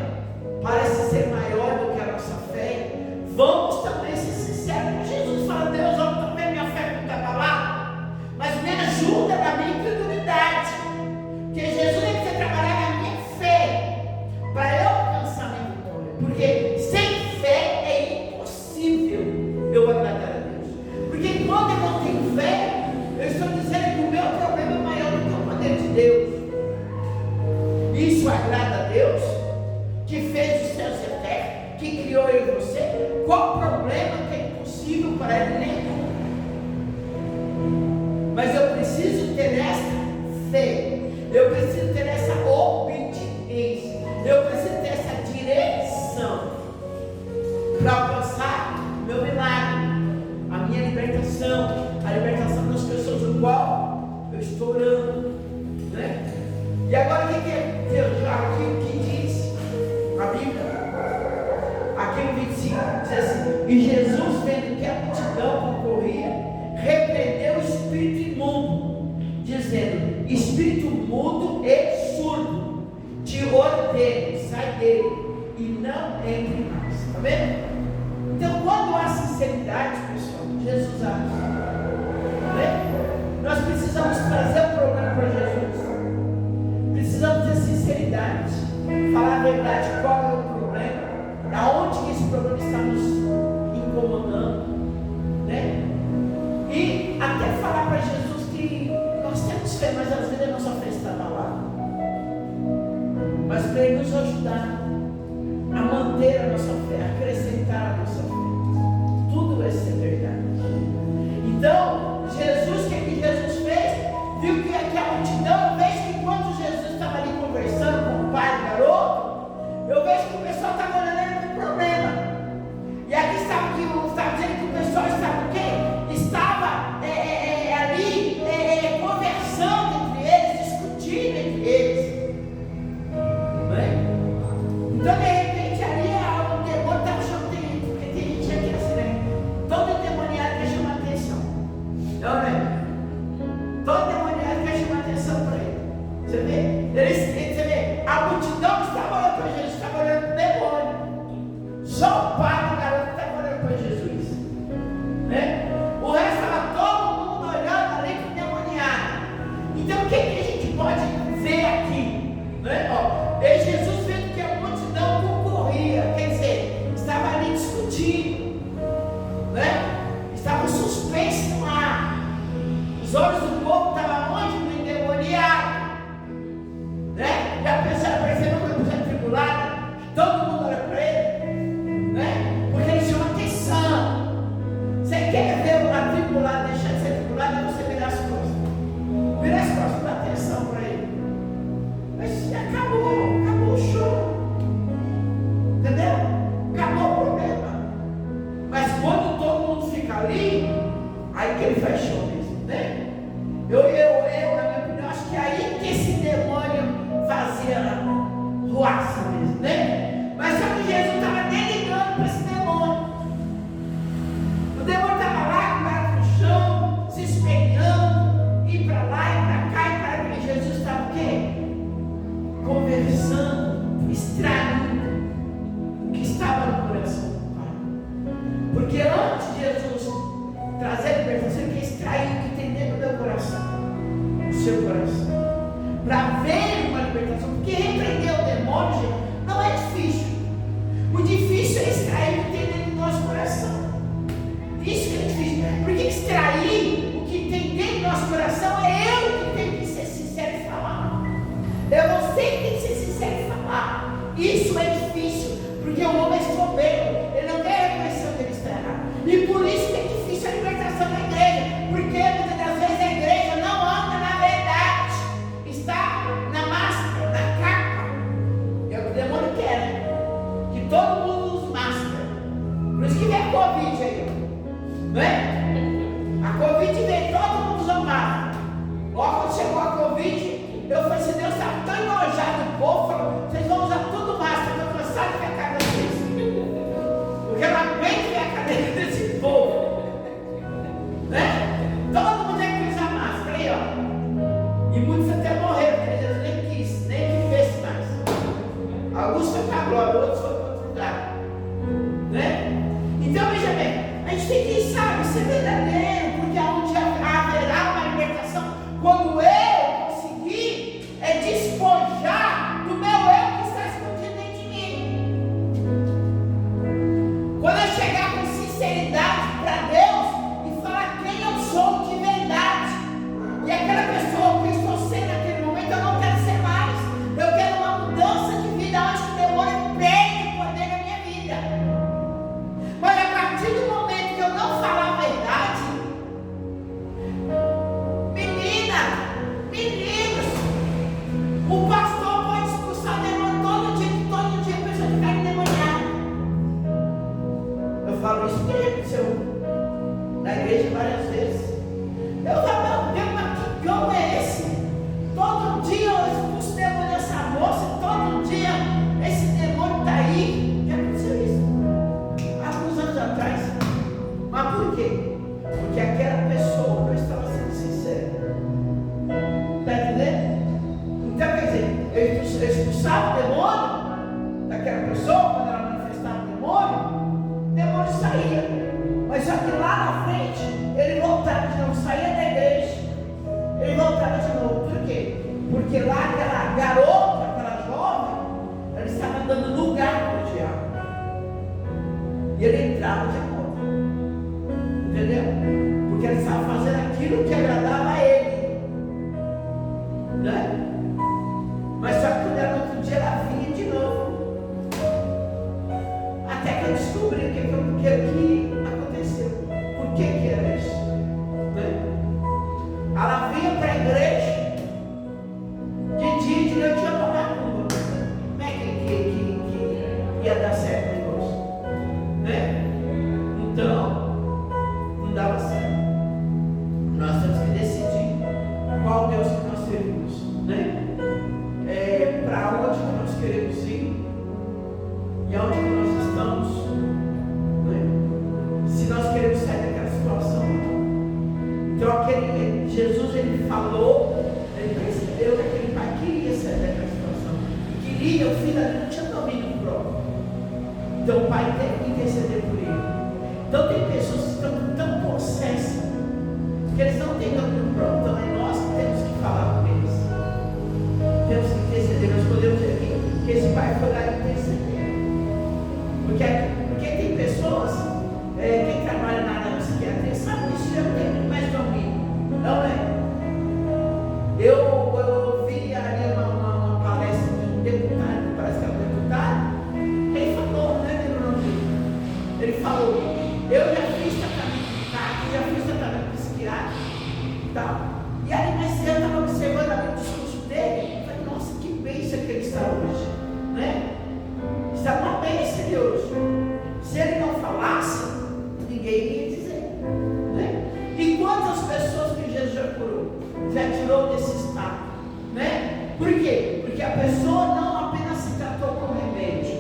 parece ser maior do que a nossa fé, vamos também ser sinceros com Jesus. Fala: Deus, eu estou vendo minha fé muito abalada, mas me ajuda na minha incredulidade. Porque Jesus tem que trabalhar na minha fé para eu alcançar a minha vitória. Porque sem fé é impossível eu agradar a Deus. Porque quando eu não tenho fé, verdade, pessoal, Jesus age. Né? Nós precisamos trazer o problema para Jesus. Precisamos ter sinceridade, falar a verdade, qual é o problema, aonde que esse problema está nos incomodando, né? E até falar para Jesus que nós temos fé, mas às vezes a nossa fé está abalada. Mas para Ele nos ajudar a manter a nossa fé, a acrescentar a nossa fé, tudo vai ser verdade. Então, Jesus, o que Jesus fez? Viu que a multidão, eu vejo que enquanto Jesus estava ali conversando com o pai do garoto, eu vejo que o pessoal estava olhando ele com problema. E aqui estava dizendo que o pessoal estava o quê? Estava ali conversando entre eles, discutindo entre eles. Não é? Então, de repente, ali o demônio estava chamando, porque tem gente aqui assim, né? Todo demoniado quer chamar atenção. Não é? Todo demoniado quer chamar atenção para ele. Você vê? Você vê? A multidão que estava olhando para Jesus, estava olhando para o demônio. Só o pai do garoto estava olhando para Jesus. Né? O resto estava todo mundo olhando ali para o demoniado. Então o que a gente pode ver aqui? Né? Ó, Jesus vendo que a multidão concorria, quer dizer, estava ali discutindo. Né? Estava suspenso no ar. Os olhos do povo estavam onde? No endemoniado. Né? Já pensaram, parecendo uma coisa atribulada, todo mundo olha para ele, né? Porque ele chama atenção. Você quer ver o atribulado deixar de ser atribulado, é você virar as costas. Virar as costas, dá atenção para ele. Mas acabou o show. Entendeu? Acabou o problema. Mas quando todo mundo fica ali, aí que ele faz show mesmo, né? Eu, na minha opinião, acho que é aí que esse demônio fazia ruaça mesmo, né? Mas só que Jesus estava nem ligando para esse demônio. O demônio estava lá, com o braço no chão, se espelhando, ir para lá e para cá e para cá. Jesus estava o quê? Conversando, extraindo o que estava no coração do Pai. Porque antes de Jesus trazer a libertação, ele quer extrair o que tem dentro do meu coração, do seu coração, para ver uma libertação. Porque repreender o demônio, gente, não é difícil. O difícil é extrair o que tem dentro do nosso coração. Isso que é difícil. Porque extrair o que tem dentro do nosso coração é eu que tenho que ser sincero e falar. É você que tem que ser sincero e falar. Isso é difícil, porque o homem é soberbo, ele não quer reconhecer onde ele está errado. E por isso que é difícil a libertação da igreja, porque muitas das vezes a igreja não anda na verdade, está na máscara, na capa. É o que o demônio quer, né? Que todo mundo use máscara. Por isso que vem a Covid aí, não é? A Covid veio, todo mundo usou máscara. Logo quando chegou a Covid, eu falei assim, Deus está tão enojado do povo, falou, vocês vão usar tudo máscara, eu estou cansado de ver a cara de vocês. Porque eu não aguento ver a cadeira desse povo. Né? Todo mundo tem que usar máscara aí, ó. E muitos até morreram, porque Jesus nem quis, nem que fez mais. Alguns foi para a glória, outros foram para outro lugar. Né? Então, veja bem, a gente tem que, sabe, ser verdadeiro, porque onde haverá uma libertação, quando eu conseguir despojar do meu eu que está escondido dentro de mim. Quando eu chegar com sinceridade para Deus e falar quem eu sou de verdade, e aquela pessoa que eu estou sendo naquele momento, eu não quero ser mais. Eu quero uma mudança de vida onde o demônio perde o poder na minha vida. Mas a partir do momento que eu não falar a verdade, meninos, o pastor pode expulsar o demônio todo dia a pessoa ficar endemoniada. Eu falo isso porque já aconteceu na igreja várias vezes. Eu falo, meu Deus, mas que cão é esse? Todo dia eu expulso o demônio dessa moça, todo dia esse demônio está aí. Já aconteceu isso há alguns anos atrás. Mas por quê? Porque aquela pessoa não estava sendo sincera. Está entendendo? Então, quer dizer, eu expulsava o demônio daquela pessoa, quando ela manifestava o demônio saía. Mas só só que lá na frente, ele voltava de novo, saía da igreja, ele voltava de novo. Por quê? Porque lá aquela garota, aquela jovem, ela estava dando lugar para o diabo. E ele entrava de volta. Entendeu? Porque ele estava fazendo aquilo que agradava a ele. Né? Mas só que quando era no outro dia, ela vinha de novo. Até que eu descobri o que aconteceu. Por que era isso? Né? Ela vinha para a igreja de dia e de noite ia tomar curva. Como é que ia dar certo o negócio? Né? Então, não dava certo. Nós temos que decidir qual Deus que nós servimos. Né? Para onde que nós queremos ir e aonde que nós estamos. Né? Se nós queremos sair daquela situação. Então Jesus ele falou, ele percebeu que aquele pai queria sair daquela situação. E queria, o filho ali não tinha domínio próprio. Então o pai teve que interceder por ele. Então tem pessoas que estão tão possessas que eles não têm domínio próprio. Então é nós que temos que falar com eles. Temos que interceder. Nós podemos dizer que esse pai foi lá e interceder. Porque tem pessoas, quem trabalha na área da psiquiatria sabe que isso já não tem muito mais domínio. Não é? Eu vi ali uma palestra de um deputado, parece que é um deputado, que ele falou, né, meu nome? Ele falou, eu já fiz tratamento de CAC, já fiz tratamento psiquiátrico e tal. E aí, mas eu estava observando ali o discurso dele, eu falei, nossa, que bênção que ele está hoje, né? Está uma bênção de hoje. Se ele não falasse, ninguém ia dizer, né? E quantas pessoas que Jesus já curou, já tirou desse estado, né? Por quê? Porque a pessoa não apenas se tratou com remédio,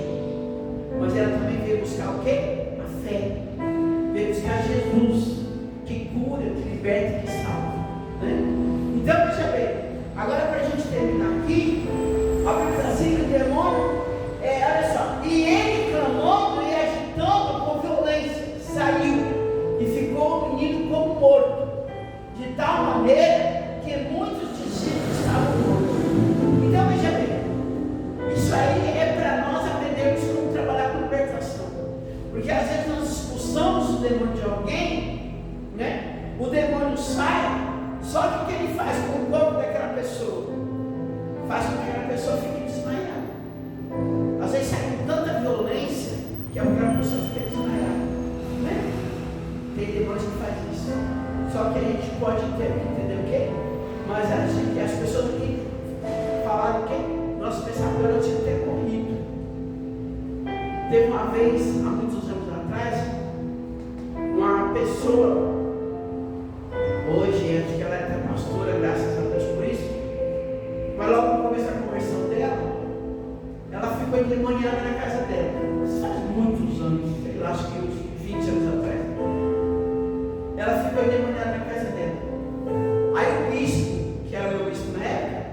mas ela também veio buscar o quê? A fé. Veio buscar Jesus, que cura, que liberta, que salva, né? Então, veja bem, agora para a gente terminar aqui, a Bíblia diz assim que o demônio, olha só, e ele clamando e agitando com violência, saiu e ficou o menino como morto, de tal maneira que muitos discípulos estavam mortos. Então veja bem, isso aí é para nós aprendermos como trabalhar com libertação, porque às vezes nós expulsamos o demônio de alguém, né? O demônio sai, só que o que ele faz com o corpo daquela pessoa? Faz com que aquela pessoa fique desmaiada. Às vezes sai com tanta violência que aquela pessoa fica desmaiada, né? Tem demônios que faz isso. Só que a gente pode entender o quê? Mas as pessoas aqui falaram o quê? Nosso pensador tinha que ter morrido. Teve uma vez, há muitos anos atrás, uma pessoa, hoje acho que ela é pastora, graças a Deus por isso, mas logo no começo da conversão dela, ela ficou endemoniada na casa dela. Isso faz muitos anos, sei lá, acho que uns 20 anos atrás. Ela ficou endemoniada na casa dela. Aí o bispo, que era o meu bispo na época,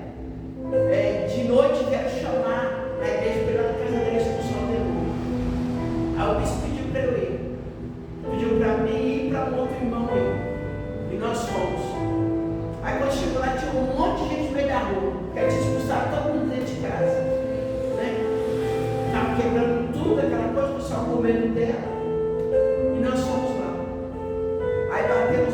de noite vieram chamar na igreja para ir lá na casa dela expulsar o demônio. Aí o bispo pediu para eu ir. Pediu para mim ir para um outro irmão ir. E nós fomos. Aí quando chegou lá tinha um monte de gente no meio da rua, que tinha expulsado todo mundo dentro de casa, né? Estava quebrando tudo, aquela coisa, o pessoal com medo dela. E nós fomos lá. Aí batemos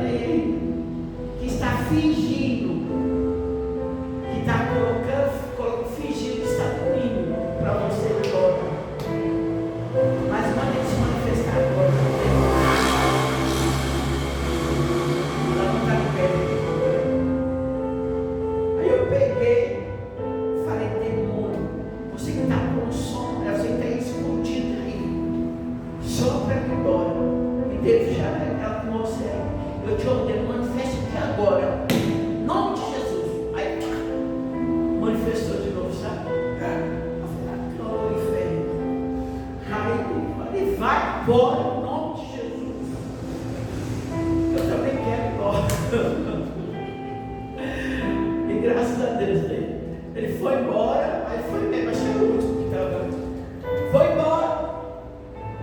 aí que está fingindo, que está fingindo que está dormindo para você agora. Mas manda ele se manifestar agora. Ela não está de pé aqui. Aí eu peguei, falei, demônio, você que está com sono, você que está escondido aí, sopra aqui embora. E Deus já ela com você. Eu te ordeno, manifeste aqui agora. Em nome de Jesus. Aí manifestou de novo, sabe? Eu falei, inferno. Aí ele vai embora em nome de Jesus. Eu também quero ir embora. E graças a Deus ele foi embora. Aí foi mesmo, achei o último que estava. Foi embora.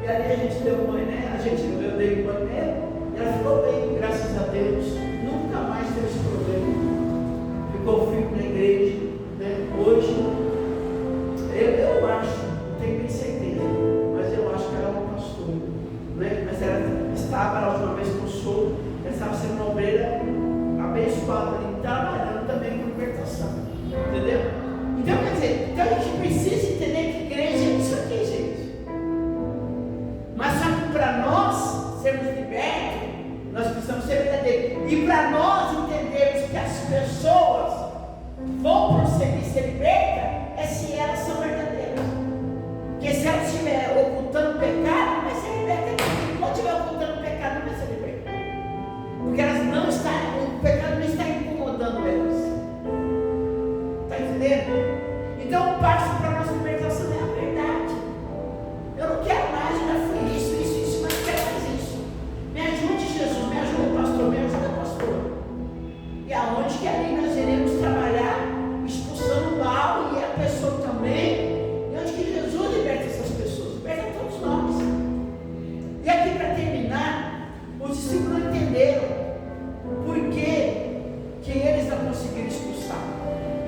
E ali a gente deu um banho, né? Eu dei um banho nela. E ela ficou bem, graças a Deus. Nunca mais teve esse problema. Ficou firme na igreja, né? Hoje, eu acho, não tenho nem certeza, mas eu acho que ela é uma pastora, né? Mas ela estava, a última vez que eu soube, ela estava sendo uma obreira abençoada ali, trabalhando também com libertação, entendeu? Então, quer dizer, então a gente precisa entender que igreja é isso aqui, gente. Mas só que para nós sermos libertos, nós precisamos ser verdadeiros. E para nós entendermos que as pessoas vão prosseguir ser libertas, é se elas são verdadeiras. Porque se elas estiverem ocultando pecado, não vai ser liberta. Quando estiver ocultando pecado, não vai ser liberta. Porque elas não estão, o pecado não está incomodando elas. Está entendendo? Então o passo para a nossa libertação é a verdade. Eu não quero mais, eu já fui isso, mas não quero mais isso. Me ajude, Jesus, me ajuda, pastor, me ajuda, pastor. E aonde que ali nós iremos trabalhar, expulsando o mal e a pessoa também. E onde que Jesus liberta essas pessoas? Liberta todos nós. E aqui para terminar, os discípulos não entenderam por que eles não conseguiram expulsar.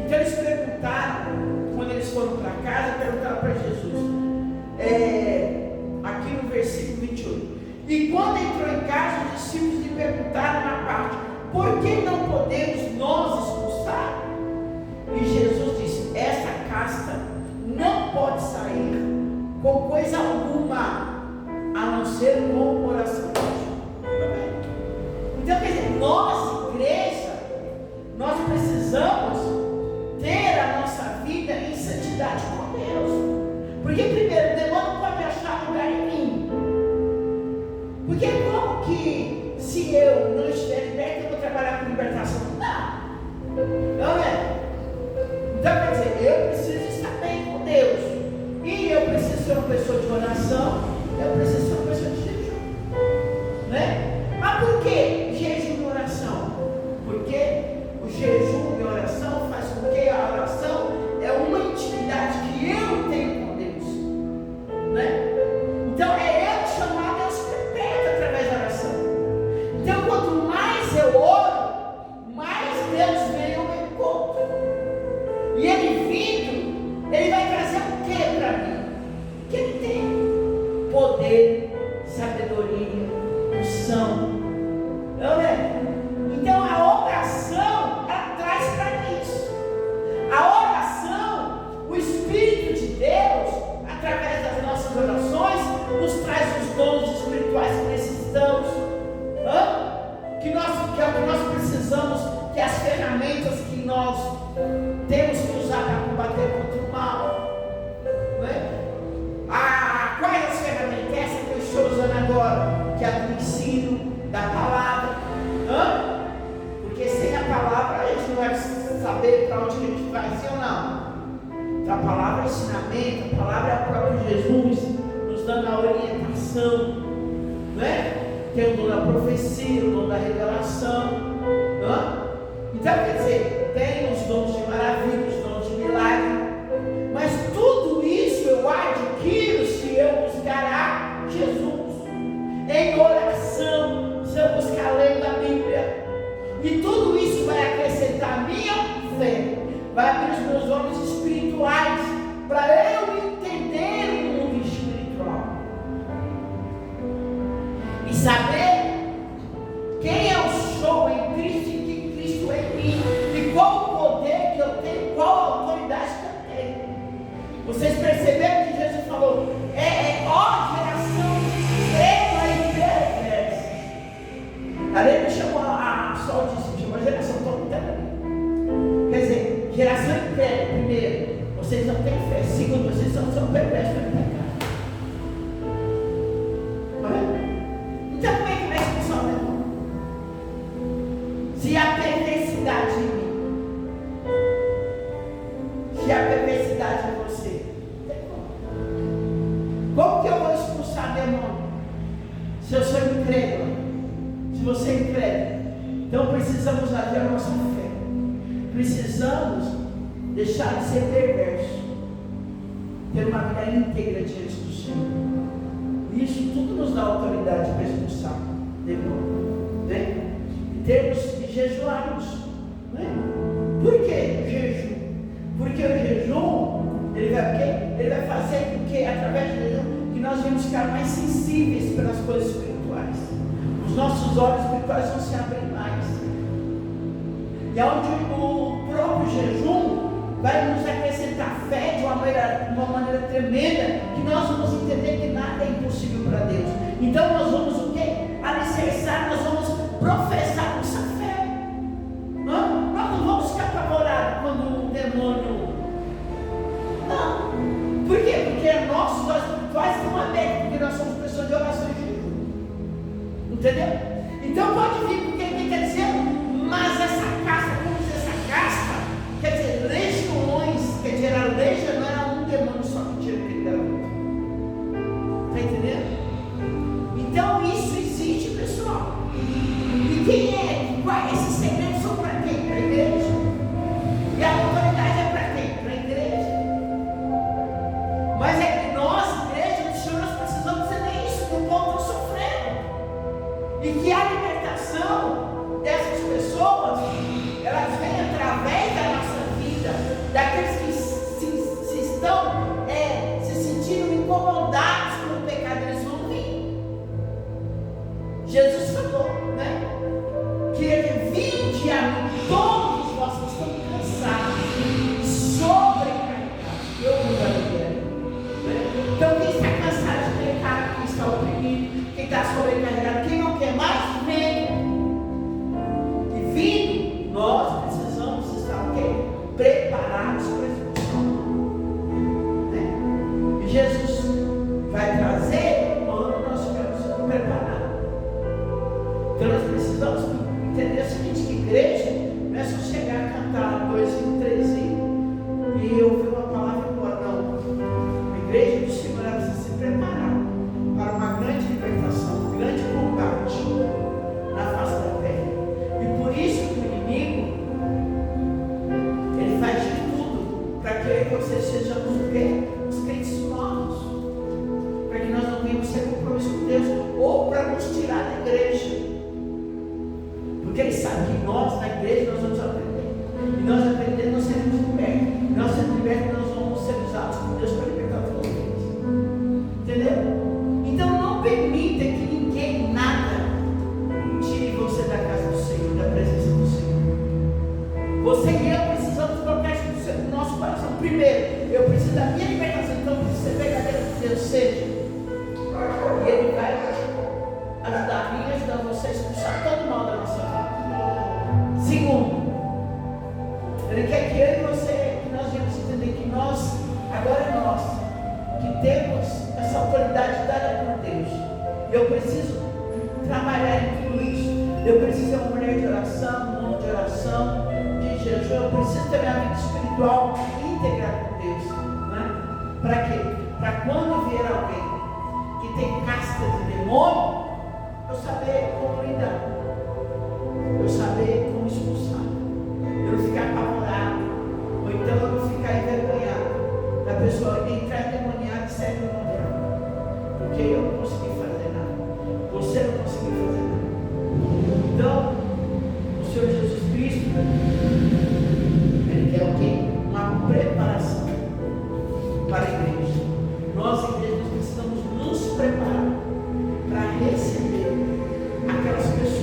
Então eles perguntaram, quando eles foram para casa, perguntaram para Jesus. Aqui no versículo 28. E quando entrou em casa, os discípulos lhe perguntaram na parte: por que não podemos nós expulsar? E Jesus disse: esta casta não pode sair com coisa alguma, a não ser com oração. Então, quer dizer, nós, igreja, nós precisamos ter a nossa vida em santidade com Deus. Porque primeiro, o demônio não pode achar lugar em mim. Porque como que, se eu não estiver liberto, eu vou trabalhar com libertação? Não dá. Não é? Então quer dizer, eu preciso estar bem com Deus. E eu preciso ser uma pessoa de oração. Eu preciso ser uma pessoa de jejum. Né? Mas por que jejum e oração? Porque o jejum e a oração faz com que a oração é uma intimidade que eu tenho com Deus. Né? Então é eu chamar Deus perto através da oração. Então quanto mais eu oro, mais Deus vem ao meu encontro. E Ele vindo, Ele vai trazer o que para mim? Que Ele tem poder, sabedoria, unção. Não é? Então a oração, ela traz para isso. A oração, o Espírito de Deus, através das nossas orações, nos traz os dons espirituais que precisamos. Que é o que nós precisamos, que as ferramentas que nós temos que usar para combater contra o mal. Quais as ferramentas? Essa que eu estou usando agora, que é a do ensino, da palavra. Porque sem a palavra a gente não vai saber para onde a gente vai, sim ou não? Então, a palavra é ensinamento, a palavra é o próprio Jesus nos dando a orientação, né? Tem o dom da profecia, o dom da revelação. Então, quer dizer, tem os dons de maravilha, os dons de milagre. Mas tudo isso eu adquiro se eu buscar a Jesus. Em oração, se eu buscar lendo a Bíblia. E tudo isso vai acrescentar a minha fé. Vai abrir os meus olhos espirituais para eu entender o mundo espiritual. E saber quem eu sou Se há perversidade em mim, se há perversidade em você, como que eu vou expulsar demônio? Se eu sou incrédulo, se você é incrédulo, então precisamos agir a nossa fé. Precisamos deixar de ser perverso, ter uma vida íntegra diante do Senhor. Isso tudo nos dá autoridade para expulsar demônio, né? Em termos de jejuarmos, né? Por que o jejum? Porque o jejum, ele vai o quê? Ele vai fazer com que, através do jejum, que nós vamos ficar mais sensíveis pelas coisas espirituais. Os nossos olhos espirituais vão se abrir mais. E onde o próprio jejum vai nos acrescentar fé de uma maneira tremenda, que nós vamos entender que nada é impossível para Deus. Então nós vamos o quê? Alicerçar, nós vamos professar nossa fé. Nós não vamos ficar apavorados quando um demônio... Não. Por quê? Porque nossos olhos espirituais estão abertos, porque nós somos pessoas de oração e jejum. Entendeu? Então pode vir, porque ele quer dizer, mas essa casta, como diz essa casta, quer dizer, legiões, quer dizer, a legião não era um demônio só que tinha aquele garoto. Está entendendo? Então isso existe, pessoal. E quem é? Esses segredos são para quem? Para a igreja. E a autoridade é para quem? Para a igreja. Mas é que nós, igreja do Senhor, nós precisamos entender isso, que o povo está sofrendo. E que a libertação dessas pessoas, elas vêm através da nossa vida, daqueles que se estão se sentindo incomodados com o pecado, eles vão vir. Jesus falou, né? Que ele vinde a mim, todos vós que estão cansados e sobrecarregados, eu vos aliviarei. Então quem está cansado de pecar, quem está oprimido, quem está sobrecarregado, quem não quer mais, vem. E vindo, nós precisamos estar o quê? Preparados para a execução. Né? E Jesus vai trazer quando nós estivermos preparados. Então nós precisamos entender o seguinte, que igreja não é só chegar a cantar 2 e 3 e ouvir uma palavra embora, não. A igreja do Senhor precisa se preparar para uma grande libertação, um grande combate na face da terra. E por isso que o inimigo, ele faz de tudo para que eu e você sejamos o quê? Os crentes novos, para que nós não venhamos ter compromisso com Deus, ou para nos tirar da igreja. Porque ele sabe que nós, na igreja, nós vamos aprender. E nós aprendendo, nós seremos libertos. E nós sendo libertos, nós vamos ser usados por Deus para libertar todos eles. Entendeu? Então não permita que ninguém, nada, tire você da casa do Senhor, da presença do Senhor. Você e eu precisamos colocar isso no nosso coração. Primeiro, eu preciso da minha libertação. Então, preciso ser verdadeiro que Deus seja. E Ele vai ajudar a mim e ajudar você a expulsar todo o mal da nossa vida. Segundo, Ele quer que eu e você, que nós devemos entender que nós, agora é nós, que temos essa autoridade dada por Deus. Eu preciso trabalhar em tudo isso. Eu preciso ser uma mulher de oração, um homem de oração, de jejum. Eu preciso ter minha vida espiritual íntegra com Deus. Né? Para quê? Para quando vier alguém que tem casca de demônio, eu saber como lidar, eu saber como expulsar, eu não ficar apavorado, ou então eu não ficar envergonhado da pessoa entrar endemoniada e sair endemoniada, porque eu não consegui fazer nada, você não conseguiu fazer nada. Então, o Senhor Jesus Cristo, Ele quer o quê? Uma preparação para a igreja. Nós, igreja, nós precisamos nos preparar para receber aquelas pessoas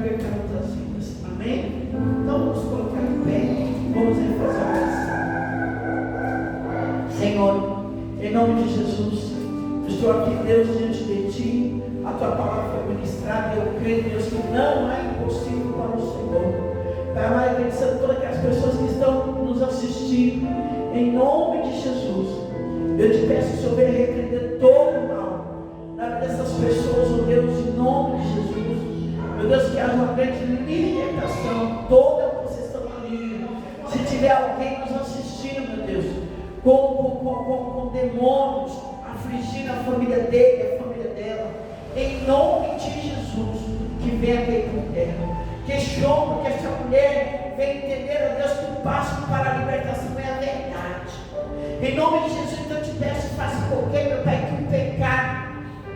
libertar outras vidas. Amém? Então vamos colocar de pé, vamos fazer a oração. Senhor, em nome de Jesus, estou aqui, Deus, diante de Ti. A Tua palavra foi ministrada e eu creio, Deus, que não há impossível para o Senhor. Pai amado, abençoando todas aquelas pessoas que estão nos assistindo, em nome de Jesus, eu te peço que o Senhor venha repreender todo o mal na vida dessas pessoas, oh Deus, em nome de Jesus. Meu Deus, que haja uma grande libertação, toda a possessão maligna. Se tiver alguém nos assistindo, meu Deus, com demônios afligindo a família dele, a família dela, em nome de Jesus, que venha cair por terra. Que esse homem, que essa mulher venha entender, ó Deus, que o passo para a libertação é a verdade. Em nome de Jesus, então eu te peço, faça qualquer, meu Pai, que o pecado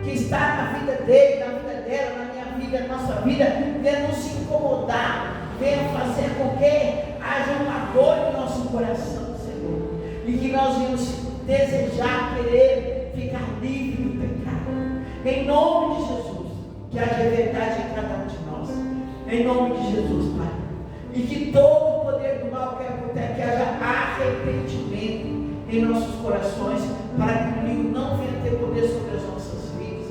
que está na vida dele, na vida dela, na minha vida, na nossa vida, venha nos incomodar, venha fazer com que haja uma dor no nosso coração, Senhor, e que nós venhamos desejar, querer ficar livre do pecado. Em nome de Jesus, que haja verdade em cada um de nós. Em nome de Jesus, Pai. E que todo o poder do mal queira por terra, que haja arrependimento em nossos corações, para que o inimigo não venha ter poder sobre as nossas vidas.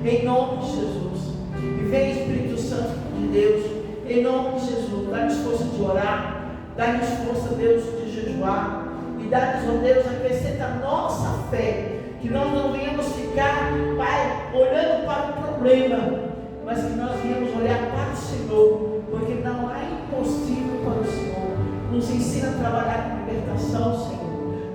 Em nome de Jesus. E vem Espírito Santo de Deus. Em nome de Jesus. Dá-nos força de orar. Dá-nos força, Deus, de jejuar. E dá-nos, ó Deus, acrescenta a nossa fé. Que nós não venhamos ficar, Pai, olhando para o problema, mas que nós venhamos olhar para o Senhor, porque não há impossível para o Senhor. Nos ensina a trabalhar com libertação, Senhor.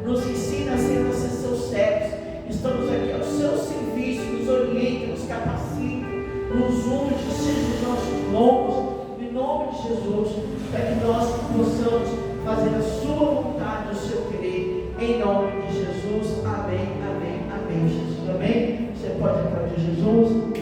Nos ensina a ser seus servos. Estamos aqui ao seu serviço, nos orienta, nos capacita, nos unge, seja os nossos lombos, em nome de Jesus, para que nós possamos fazer a sua vontade, o seu querer, em nome de Jesus. Amém, amém, amém, Jesus. Amém? Você pode aplaudir Jesus.